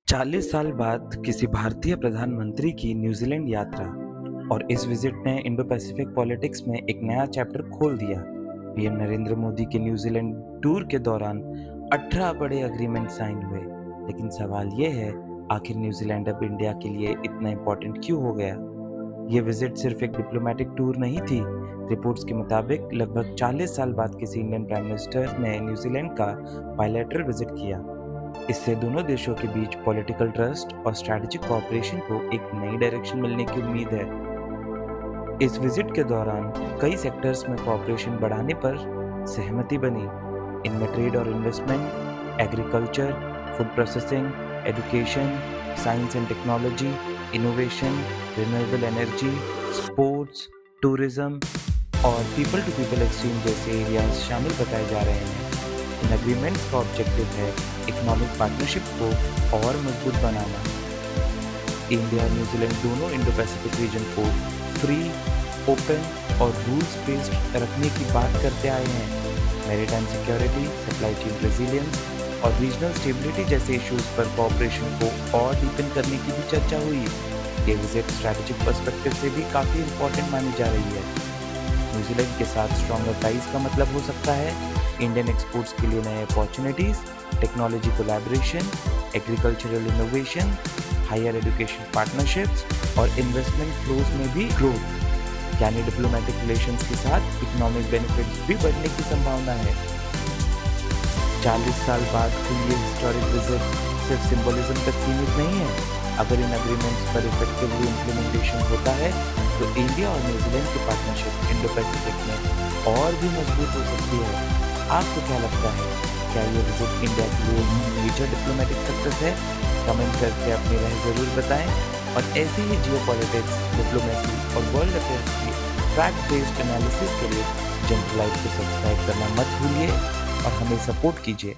40 साल बाद किसी भारतीय प्रधानमंत्री की न्यूजीलैंड यात्रा और इस विजिट ने इंडो पैसिफिक पॉलिटिक्स में एक नया चैप्टर खोल दिया। पीएम नरेंद्र मोदी के न्यूजीलैंड टूर के दौरान 18 बड़े एग्रीमेंट साइन हुए। लेकिन सवाल ये है, आखिर न्यूजीलैंड अब इंडिया के लिए इतना इम्पोर्टेंट क्यों हो गया? ये विजिट सिर्फ एक डिप्लोमेटिक टूर नहीं थी। रिपोर्ट्स के मुताबिक लगभग 40 साल बाद किसी इंडियन प्राइम मिनिस्टर ने न्यूजीलैंड का बायलैटरल विजिट किया। इससे दोनों देशों के बीच पॉलिटिकल ट्रस्ट और स्ट्रैटेजिक कोऑपरेशन को एक नई डायरेक्शन मिलने की उम्मीद है। इस विजिट के दौरान कई सेक्टर्स में कोऑपरेशन बढ़ाने पर सहमति बनी। इनमें ट्रेड और investment, agriculture, food processing, education, science and technology, innovation, renewable energy, sports, tourism और पीपल टू पीपल एक्सचेंज जैसे एरियाज शामिल बताए जा रहे हैं। इन एग्रीमेंट्स का ऑब्जेक्टिव है इकोनॉमिक पार्टनरशिप को और मजबूत बनाना। इंडिया और न्यूजीलैंड दोनों इंडो पैसिफिक रीजन को फ्री, ओपन और रूल्स बेस्ड रखने की बात करते आए हैं। Maritime security, supply chain resilience और रीजनल स्टेबिलिटी जैसे इश्यूज पर कोऑपरेशन को और डीपन करने की भी चर्चा हुई। ये विजिट स्ट्रैटेजिक पर्सपेक्टिव से भी काफ़ी इम्पोर्टेंट मानी जा रही है। न्यूजीलैंड के साथ स्ट्रॉन्गर टाइज का मतलब हो सकता है इंडियन एक्सपोर्ट्स के लिए नए opportunities, technology collaboration, agricultural innovation, higher education partnerships और इन्वेस्टमेंट फ्लोज में भी ग्रोथ। यानी डिप्लोमेटिक रिलेशंस के साथ इकोनॉमिक बेनिफिट्स भी बढ़ने की संभावना है। 40 साल बाद की ये हिस्टोरिक विजिट सिर्फ सिंबलिज्म तक सीमित नहीं है। अगर इन एग्रीमेंट्स पर इफेक्टिवली इम्प्लीमेंटेशन होता है तो इंडिया और न्यूजीलैंड की पार्टनरशिप इंडो पैसिफिक में और भी मजबूत हो सकती है। आपको क्या लगता है, क्या ये विजिट इंडिया के लिए मेजर डिप्लोमेटिक सक्सेस है? कमेंट करके अपनी राय ज़रूर बताएं और ऐसे ही जियोपॉलिटिक्स, डिप्लोमेसी और वर्ल्ड अफेयर्स की फैक्ट बेस्ड एनालिसिस के लिए जनरल लाइफ को सब्सक्राइब करना मत भूलिए और हमें सपोर्ट कीजिए।